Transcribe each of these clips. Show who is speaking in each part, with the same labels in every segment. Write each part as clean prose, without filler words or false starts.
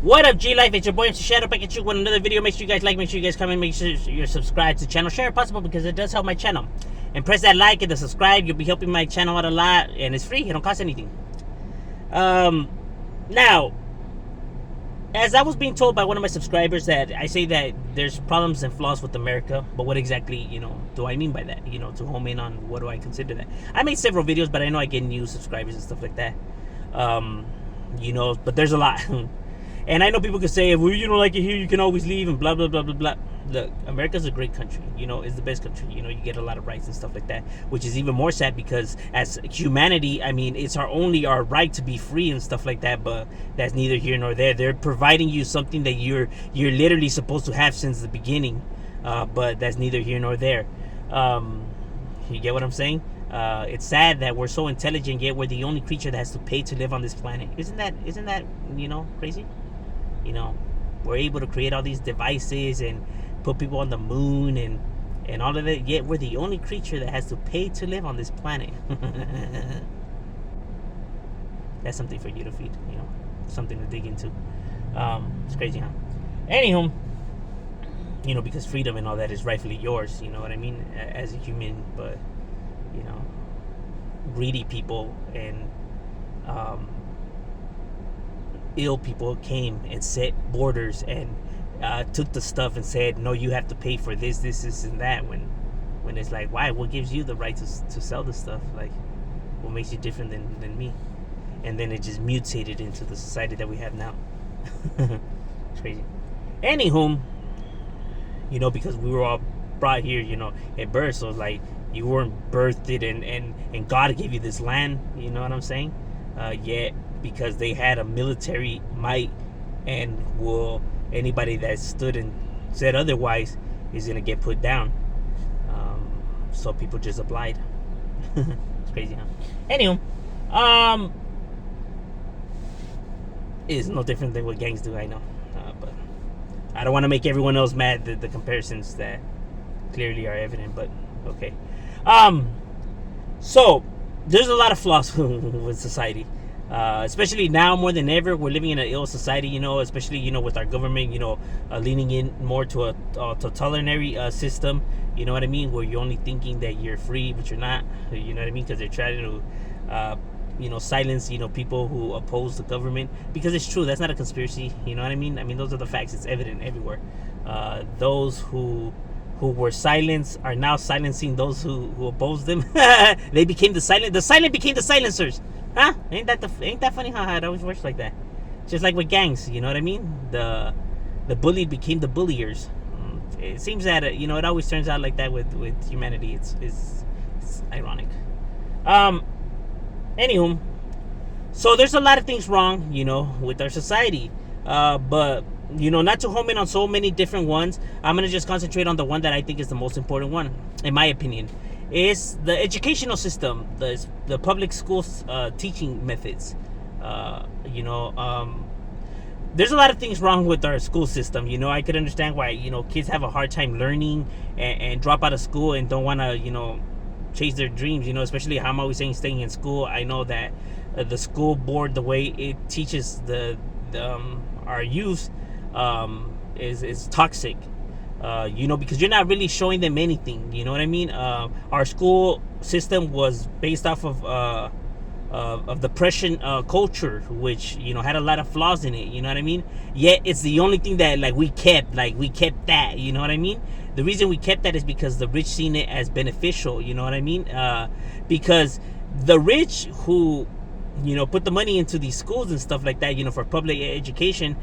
Speaker 1: What up, G Life? It's your boy MC Shadow back at you with another video. Make sure you guys like, make sure you guys comment, make sure you're subscribed to the channel. Share if possible because it does help my channel. And press that like and the subscribe. You'll be helping my channel out a lot, and it's free. It don't cost anything. Now, as I was being told by one of my subscribers that I say that there's problems and flaws with America, but what exactly, do I mean by that? To home in on what do I consider that? I made several videos, but I know I get new subscribers and stuff like that. But there's a lot. And I know people could say, if you don't like it here, you can always leave and blah, blah, blah, blah, blah. Look, America's a great country. It's the best country. You get a lot of rights and stuff like that, which is even more sad because as humanity, I mean, it's our right to be free and stuff like that, but that's neither here nor there. They're providing you something that you're literally supposed to have since the beginning, but that's neither here nor there. You get what I'm saying? It's sad that we're so intelligent, yet we're the only creature that has to pay to live on this planet. Isn't that crazy? We're able to create all these devices and put people on the moon and all of that, yet we're the only creature that has to pay to live on this planet. That's something for you to feed, something to dig into. It's crazy, huh? Anywho, because freedom and all that is rightfully yours, you know what I mean, as a human, but, greedy people and, ill people came and set borders and took the stuff and said, no, you have to pay for this, and that, when it's like, why? What gives you the right to sell the stuff? Like, what makes you different than me? And then it just mutated into the society that we have now. It's crazy. Anywho, because we were all brought here, at birth, so like, you weren't birthed it and God gave you this land, you know what I'm saying? Yet, because they had a military might, and anybody that stood and said otherwise is gonna get put down. So people just applied. It's crazy, huh? Anywho, it's no different than what gangs do, I know, but I don't want to make everyone else mad. The comparisons that clearly are evident, but okay. So there's a lot of flaws with society. Especially now more than ever, we're living in an ill society, especially, with our government, leaning in more to a totalitarian system, you know what I mean, where you're only thinking that you're free, but you're not, you know what I mean, because they're trying to, silence, people who oppose the government, because it's true, that's not a conspiracy, you know what I mean, those are the facts, it's evident everywhere. Those who were silenced are now silencing those who oppose them. They became the silent became the silencers. Huh? Ain't that funny how it always works like that? Just like with gangs, you know what I mean? The bullied became the bulliers. It seems that it always turns out like that with humanity. It's ironic. Anywho, so there's a lot of things wrong, with our society. But not to home in on so many different ones. I'm gonna just concentrate on the one that I think is the most important one, in my opinion. Is the educational system, the public schools teaching methods. There's a lot of things wrong with our school system. I could understand why kids have a hard time learning and drop out of school and don't want to chase their dreams. Especially how I'm always saying staying in school. I know that the school board, the way it teaches our youth is toxic. Because you're not really showing them anything. You know what I mean? Our school system was based off of depression culture, which had a lot of flaws in it. You know what I mean? Yet it's the only thing that we kept that. You know what I mean? The reason we kept that is because the rich seen it as beneficial. You know what I mean? Because the rich who put the money into these schools and stuff like that, for public education,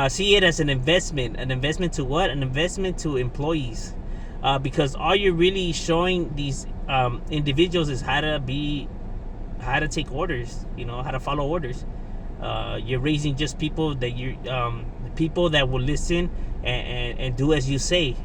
Speaker 1: see it as an investment. An investment to what? An investment to employees. Because all you're really showing these individuals is how to take orders, how to follow orders. You're raising just people that people that will listen and do as you say.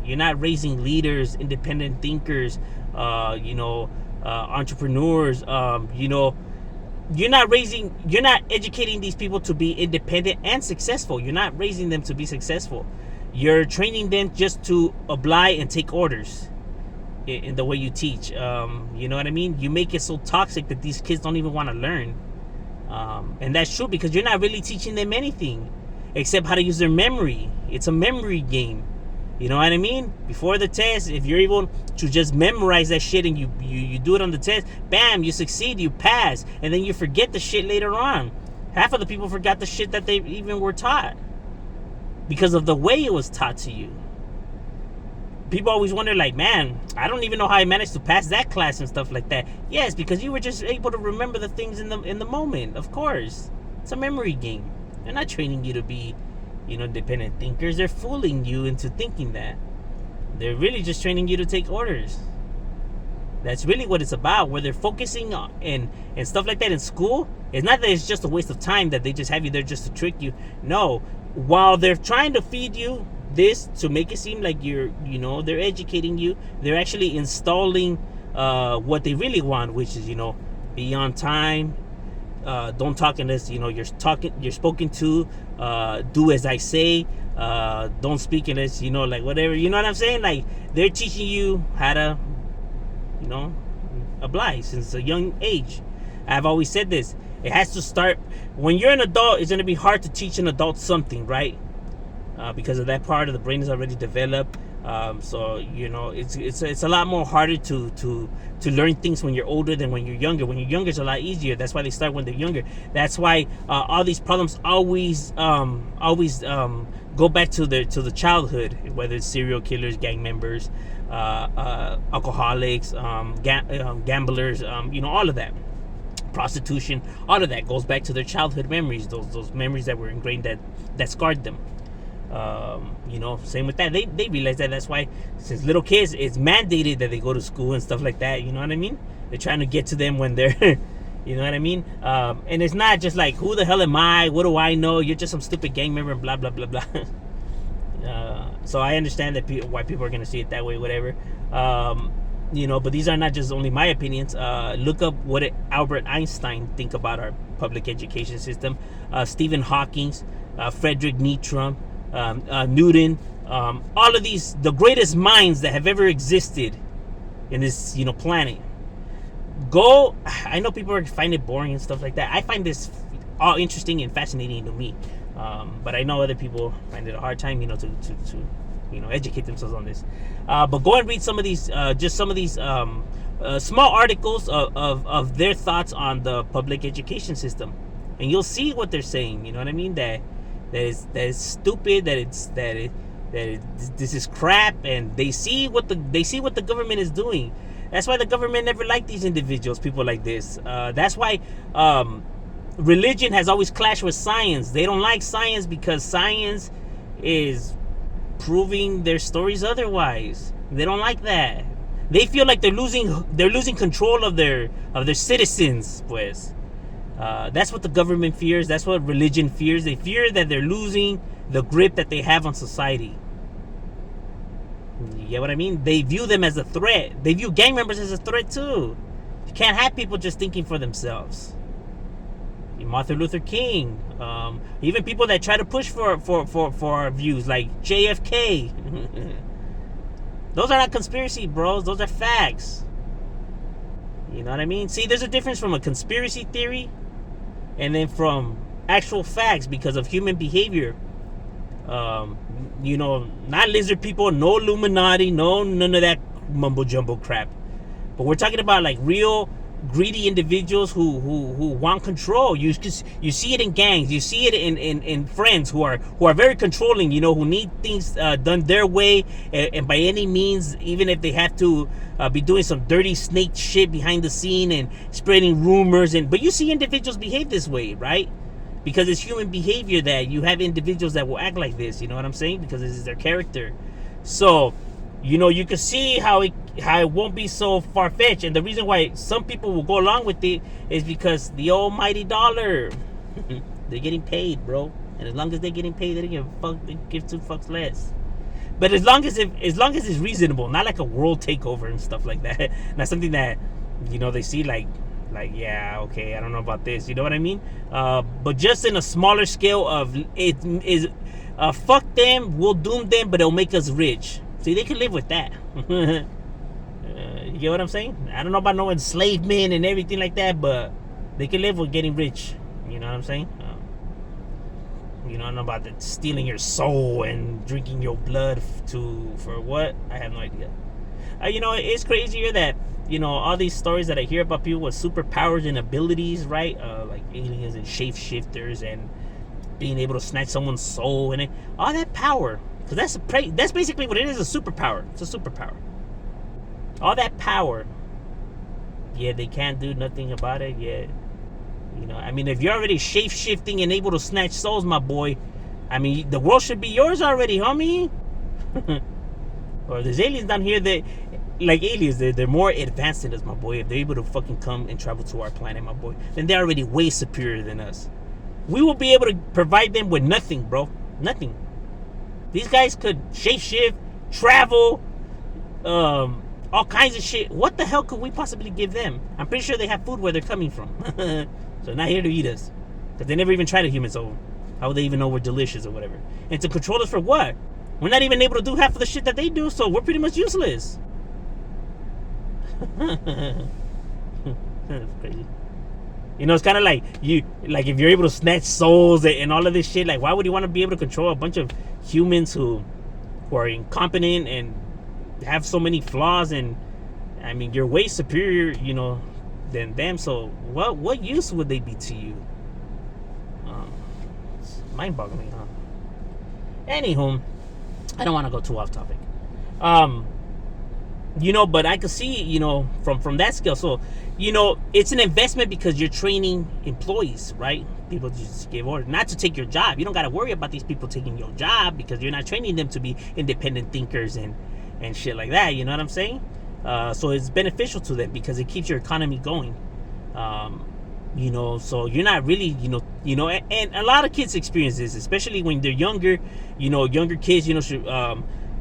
Speaker 1: You're not raising leaders, independent thinkers, entrepreneurs, you're not educating these people to be independent and successful. You're not raising them to be successful. You're training them just to oblige and take orders in the way you teach. You know what I mean? You make it so toxic that these kids don't even want to learn. And that's true because you're not really teaching them anything. except how to use their memory. It's a memory game. You know what I mean? Before the test, if you're able to just memorize that shit and you do it on the test, bam, you succeed, you pass, and then you forget the shit later on. Half of the people forgot the shit that they even were taught because of the way it was taught to you. People always wonder, like, man, I don't even know how I managed to pass that class and stuff like that. Yes, because you were just able to remember the things in the moment. Of course, it's a memory game. They're not training you to be, independent thinkers. They're fooling you into thinking that. They're really just training you to take orders. That's really what it's about. Where they're focusing on and stuff like that in school, it's not that it's just a waste of time that they just have you there just to trick you. No, while they're trying to feed you this to make it seem like they're educating you, they're actually installing what they really want, which is, be on time, don't talk unless you're spoken to, do as I say, don't speak unless like whatever, you know what I'm saying? Like, they're teaching you how to oblige since a young age. I've always said this. It has to start when you're an adult. It's going to be hard to teach an adult something, right? Because of that part of the brain is already developed. So it's a lot more harder to learn things when you're older than when you're younger. When you're younger, it's a lot easier. That's why they start when they're younger. That's why all these problems always go back to the childhood, whether it's serial killers, gang members, alcoholics, gamblers, all of that, prostitution, all of that goes back to their childhood memories. Those memories that were ingrained that scarred them. Same with that. They realize that. That's why since little kids, it's mandated that they go to school and stuff like that. You know what I mean? They're trying to get to them when they're you know what I mean? And it's not just like, who the hell am I? What do I know? You're just some stupid gang member, blah blah blah blah. So I understand that why people are going to see it that way, whatever. But these are not just only my opinions. Look up what Albert Einstein think about our public education system. Stephen Hawking, Frederick Nietzsche, Newton, all of these, the greatest minds that have ever existed in this planet. I know people find it boring and stuff like that. I find this all interesting and fascinating to me, but I know other people find it a hard time to educate themselves on this. But go and read some of these small articles of their thoughts on the public education system, and you'll see what they're saying. You know what I mean? That is stupid. This is crap, and they see what the government is doing. That's why the government never liked these individuals, people like this. That's why religion has always clashed with science. They don't like science because science is proving their stories otherwise. They don't like that. They feel like they're losing control of their citizens, pues. That's what the government fears. That's what religion fears. They fear that they're losing the grip that they have on society. You get what I mean? They view them as a threat. They view gang members as a threat too. You can't have people just thinking for themselves. Martin Luther King, even people that try to push for our views, like JFK. Those are not conspiracy, bros. Those are facts. You know what I mean? See, there's a difference from a conspiracy theory and then from actual facts because of human behavior. Not lizard people, no Illuminati, none of that mumbo jumbo crap. But we're talking about like real greedy individuals who want control. You see it in gangs. You see it in friends who are very controlling. Who need things done their way and by any means, even if they have to be doing some dirty snake shit behind the scene and spreading rumors. But you see individuals behave this way, right? Because it's human behavior that you have individuals that will act like this. You know what I'm saying? Because this is their character. So, you can see how it won't be so far-fetched. And the reason why some people will go along with it is because the almighty dollar. They're getting paid, bro. And as long as they're getting paid, they don't give two fucks less. But as long as it's reasonable, not like a world takeover and stuff like that. Not something that, they see like, yeah, okay, I don't know about this. You know what I mean? But just in a smaller scale of it is, fuck them, we'll doom them, but it'll make us rich. See, they can live with that. You get what I'm saying? I don't know about no enslavement and everything like that, but they can live with getting rich. You know what I'm saying? You know, I don't know about the stealing your soul and drinking your blood for what? I have no idea. You know, it's crazier that, you know, all these stories that I hear about people with superpowers and abilities, right? Like aliens and shapeshifters and being able to snatch someone's soul and all that power. Because that's basically what it is, a superpower. It's a superpower. All that power. Yeah, they can't do nothing about it. Yeah. You know, I mean, if you're already shape-shifting and able to snatch souls, my boy, I mean, the world should be yours already, homie. Or there's aliens down here that, like aliens, they're more advanced than us, my boy. If they're able to fucking come and travel to our planet, my boy, then they're already way superior than us. We will be able to provide them with nothing, bro. Nothing. These guys could shape-shift, travel, all kinds of shit. What the hell could we possibly give them? I'm pretty sure they have food where they're coming from. So not here to eat us. Because they never even tried a human, so how would they even know we're delicious or whatever? And to control us for what? We're not even able to do half of the shit that they do, so we're pretty much useless. That's crazy. You know, it's kind of like if you're able to snatch souls and all of this shit, like why would you want to be able to control a bunch of humans who are incompetent and have so many flaws? And I mean, you're way superior, you know, than them. So what use would they be to you? It's mind-boggling, huh? Anywho, I don't want to go too off topic. You know, but I could see, you know, from that scale. So, you know, it's an investment because you're training employees, right? People just give orders, not to take your job. You don't got to worry about these people taking your job because you're not training them to be independent thinkers and shit like that. You know what I'm saying? So it's beneficial to them because it keeps your economy going. You know, so you're not really, you know, and a lot of kids experience this, especially when they're younger. You know, younger kids, you know, should,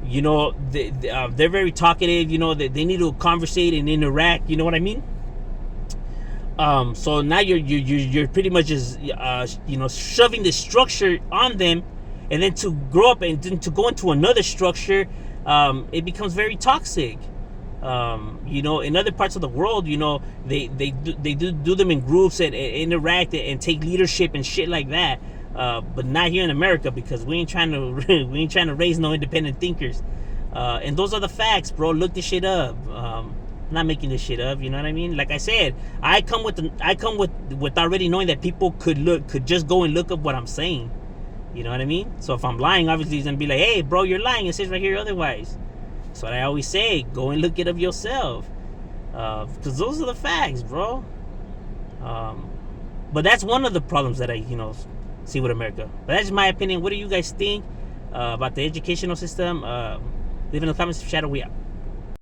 Speaker 1: you know, they're very talkative. You know, they need to conversate and interact. You know what I mean? So now you're pretty much just you know, shoving the structure on them, and then to grow up and then to go into another structure, it becomes very toxic. You know, in other parts of the world, you know, they do them in groups and interact and take leadership and shit like that. But not here in America because we ain't trying to raise no independent thinkers. And those are the facts, bro. Look this shit up. I'm not making this shit up. You know what I mean? Like I said, I come with already knowing that people could just go and look up what I'm saying. You know what I mean? So if I'm lying, obviously he's gonna be like, hey, bro, you're lying. It says right here otherwise. That's what I always say. Go and look it up yourself. Because those are the facts, bro. But that's one of the problems that I, you know, see with America. But that's just my opinion. What do you guys think about the educational system? Leave in the comments. Shadow, we out.